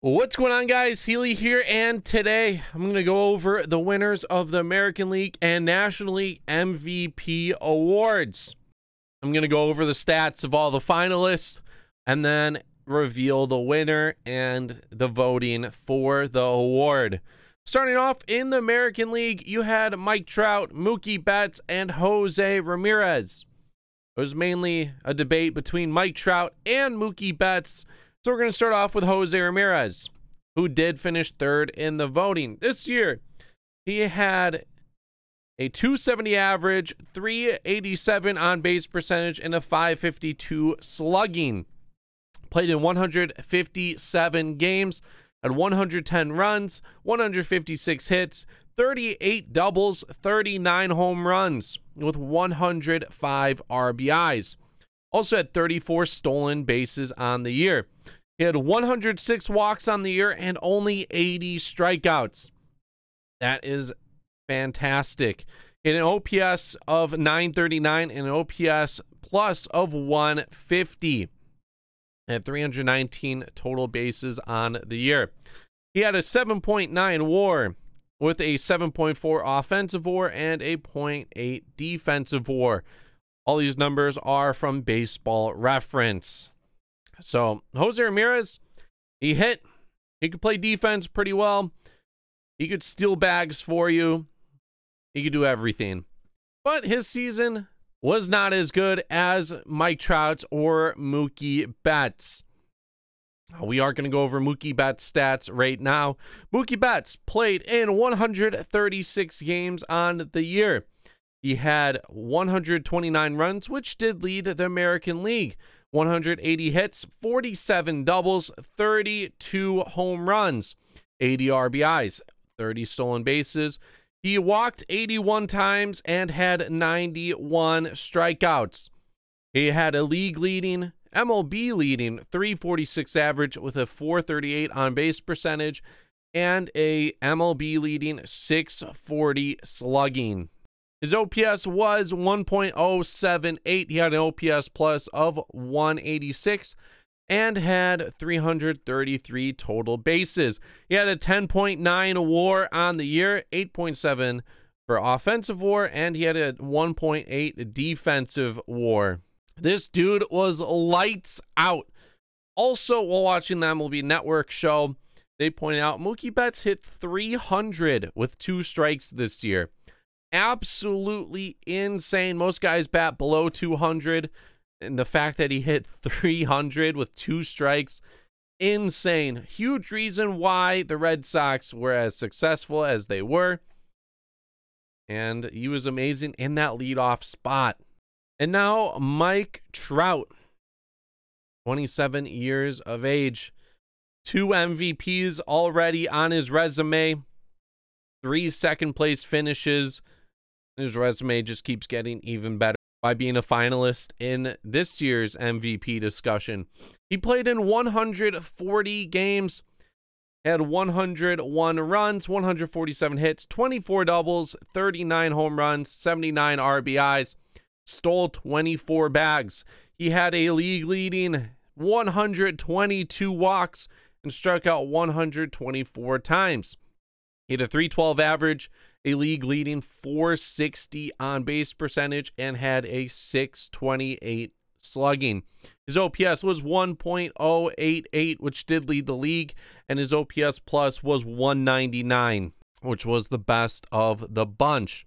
What's going on, guys? Healy here, and today I'm going to go over the winners of the American League and National League MVP awards. I'm going to go over the stats of all the finalists and then reveal the winner and the voting for the award. Starting off in the American League, you had Mike Trout, Mookie Betts, and José Ramírez. It was mainly a debate between Mike Trout and Mookie Betts. So we're going to start off with José Ramírez, who did finish third in the voting. This year, he had a 270 average, 387 on-base percentage, and a 552 slugging. Played in 157 games, had 110 runs, 156 hits, 38 doubles, 39 home runs, with 105 RBIs. Also had 34 stolen bases on the year. He had 106 walks on the year and only 80 strikeouts. That is fantastic. He had an OPS of 939 and an OPS plus of 150. Had 319 total bases on the year. He had a 7.9 WAR with a 7.4 offensive WAR and a 0.8 defensive WAR. All these numbers are from Baseball Reference. So, José Ramírez, he could play defense pretty well. He could steal bags for you. He could do everything. But his season was not as good as Mike Trout's or Mookie Betts. We are going to go over Mookie Betts' stats right now. Mookie Betts played in 136 games on the year. He had 129 runs, which did lead the American League. 180 hits, 47 doubles, 32 home runs, 80 RBIs, 30 stolen bases. He walked 81 times and had 91 strikeouts. He had a league-leading, MLB-leading 346 average with a 438 on-base percentage and a MLB-leading 640 slugging. His OPS was 1.078. He had an OPS plus of 186 and had 333 total bases. He had a 10.9 WAR on the year, 8.7 for offensive WAR, and he had a 1.8 defensive WAR. This dude was lights out. Also, while watching the MLB Network show, they pointed out Mookie Betts hit 300 with 2 strikes this year. Absolutely insane. Most guys bat below 200, and the fact that he hit 300 with 2 strikes, insane. Huge reason why the Red Sox were as successful as they were, and he was amazing in that leadoff spot. And now Mike Trout, 27 years of age, 2 MVPs already on his resume, 3 second-place finishes. His resume just keeps getting even better by being a finalist in this year's MVP discussion. He played in 140 games, had 101 runs, 147 hits, 24 doubles, 39 home runs, 79 RBIs, stole 24 bags. He had a league-leading 122 walks and struck out 124 times. He had a 312 average, a league-leading 460 on-base percentage, and had a 628 slugging. His OPS was 1.088, which did lead the league, and his OPS plus was 199, which was the best of the bunch.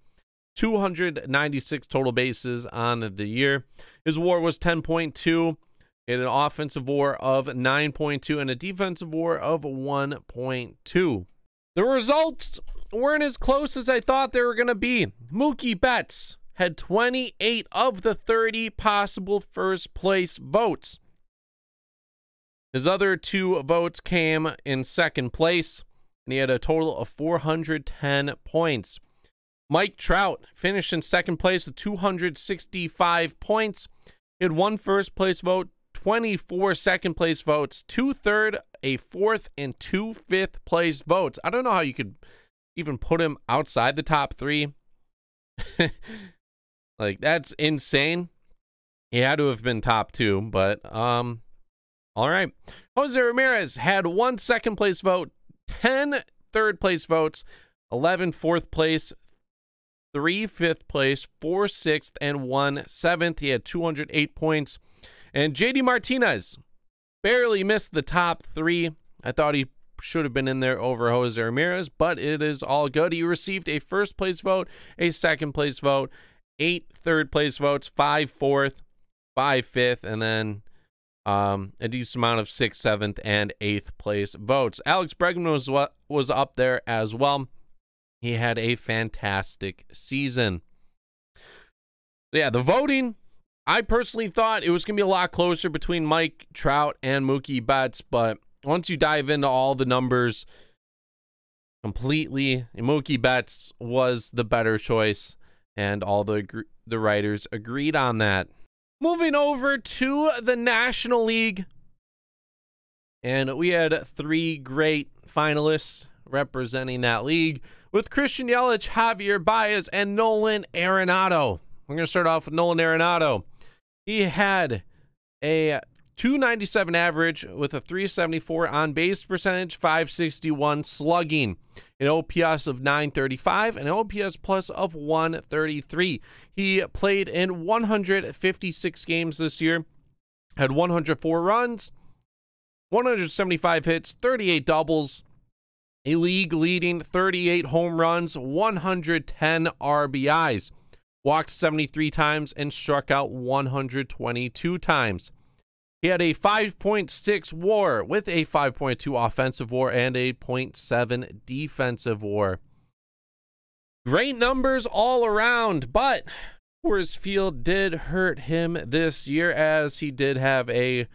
296 total bases on the year. His WAR was 10.2. He had an offensive WAR of 9.2 and a defensive WAR of 1.2. The results weren't as close as I thought they were going to be. Mookie Betts had 28 of the 30 possible first place votes. His other 2 votes came in second place, and he had a total of 410 points. Mike Trout finished in second place with 265 points. He had 1 first place vote, 24 second place votes, 2 third, a 4th, and 2 fifth place votes. I don't know how you could even put him outside the top 3. Like, that's insane. He had to have been top 2, but All right. José Ramírez had 1 second place vote, 10 third place votes, 11 fourth place, 3 fifth place, 4 sixth, and 1 seventh. He had 208 points. And JD Martinez barely missed the top 3. I thought he should have been in there over José Ramírez, but it is all good. He received a first place vote, a second place vote, 8 third place votes, 5 fourth, 5 fifth, and then a decent amount of 6th, 7th, and 8th place votes. Alex Bregman was up there as well. He had a fantastic season. Yeah, the voting, I personally thought it was going to be a lot closer between Mike Trout and Mookie Betts, but once you dive into all the numbers completely, Mookie Betts was the better choice, and all the writers agreed on that. Moving over to the National League, and we had 3 great finalists representing that league with Christian Yelich, Javier Baez, and Nolan Arenado. We're going to start off with Nolan Arenado. He had a .297 average with a .374 on-base percentage, .561 slugging, an OPS of .935, and an OPS plus of .133. He played in 156 games this year, had 104 runs, 175 hits, 38 doubles, a league-leading 38 home runs, 110 RBIs, walked 73 times, and struck out 122 times. He had a 5.6 WAR with a 5.2 offensive WAR and a 0.7 defensive WAR. Great numbers all around, but Coors Field did hurt him this year, as he did have a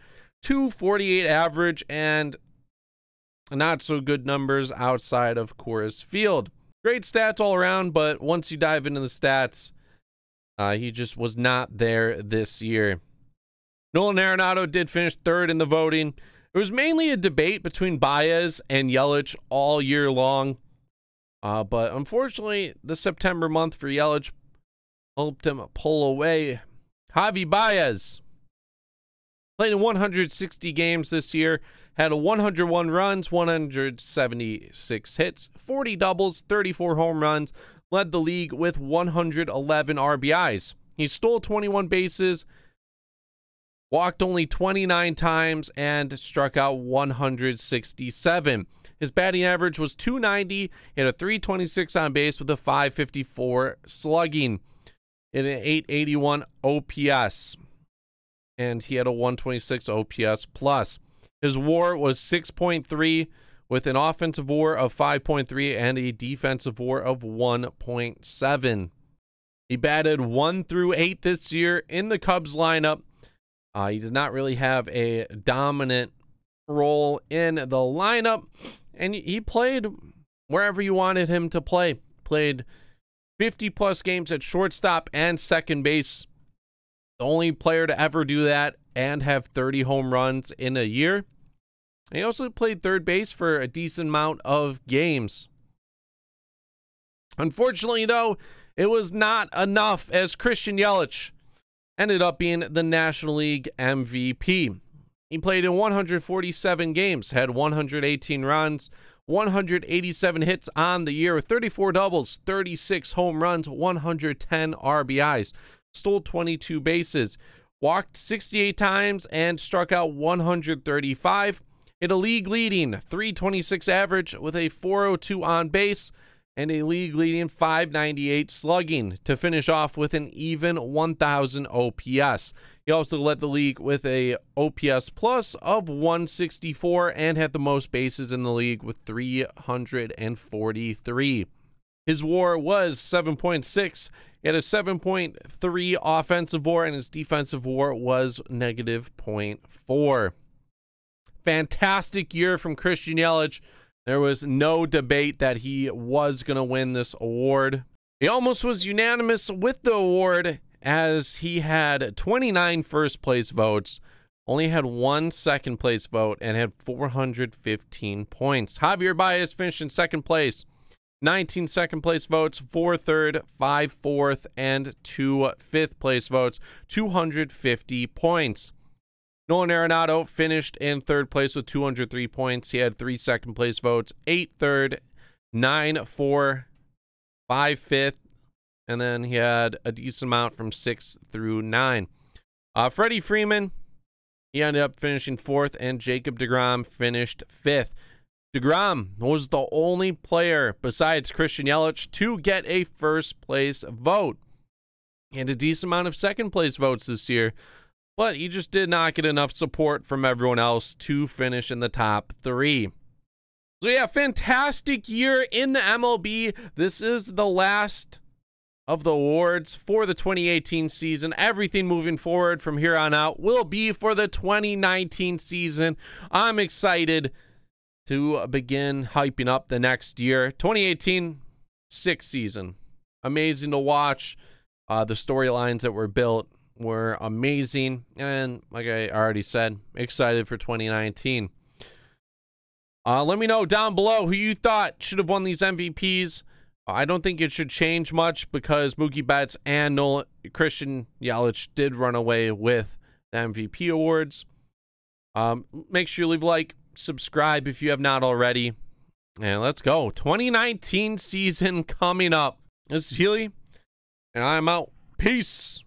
.248 average and not so good numbers outside of Coors Field. Great stats all around, but once you dive into the stats, he just was not there this year. Nolan Arenado did finish 3rd in the voting. It was mainly a debate between Baez and Yelich all year long. But unfortunately, the September month for Yelich helped him pull away. Javi Baez played in 160 games this year, had 101 runs, 176 hits, 40 doubles, 34 home runs, led the league with 111 RBIs. He stole 21 bases, walked only 29 times, and struck out 167. His batting average was .290. He had a .326 on base with a .554 slugging and an .881 OPS. And he had a .126 OPS plus. His WAR was 6.3 with an offensive WAR of 5.3 and a defensive WAR of 1.7. He batted 1 through 8 this year in the Cubs lineup. He did not really have a dominant role in the lineup, and he played wherever you wanted him to play. Played 50-plus games at shortstop and second base. The only player to ever do that and have 30 home runs in a year. He also played third base for a decent amount of games. Unfortunately, though, it was not enough, as Christian Yelich ended up being the National League MVP. He played in 147 games, had 118 runs, 187 hits on the year, 34 doubles, 36 home runs, 110 RBIs, stole 22 bases, walked 68 times, and struck out 135. Hit a league-leading .326 average with a .402 on base and a league-leading .598 slugging to finish off with an even 1,000 OPS. He also led the league with a OPS plus of 164 and had the most bases in the league with 343. His WAR was 7.6. He had a 7.3 offensive WAR, and his defensive WAR was -0.4. Fantastic year from Christian Yelich. There was no debate that he was going to win this award. He almost was unanimous with the award, as he had 29 first place votes, only had 1 second place vote, and had 415 points. Javier Baez finished in second place, 19 second place votes, 4 third, 5 fourth, and 2 fifth place votes, 250 points. Nolan Arenado finished in third place with 203 points. He had 3 second place votes, 8 third, 9 4, 5 fifth, and then he had a decent amount from 6 through 9. Freddie Freeman, he ended up finishing 4th, and Jacob deGrom finished 5th. deGrom was the only player besides Christian Yelich to get a first place vote. He had a decent amount of second place votes this year, but he just did not get enough support from everyone else to finish in the top 3. So yeah, fantastic year in the MLB. This is the last of the awards for the 2018 season. Everything moving forward from here on out will be for the 2019 season. I'm excited to begin hyping up the next year. 2018, 6th season. Amazing to watch. The storylines that were built were amazing. And like I already said, excited for 2019. Let me know down below who you thought should have won these MVPs. I don't think it should change much because Mookie Betts and Christian Yelich did run away with the MVP awards. Make sure you leave a like, subscribe if you have not already. And let's go. 2019 season coming up. This is Healy, and I'm out. Peace.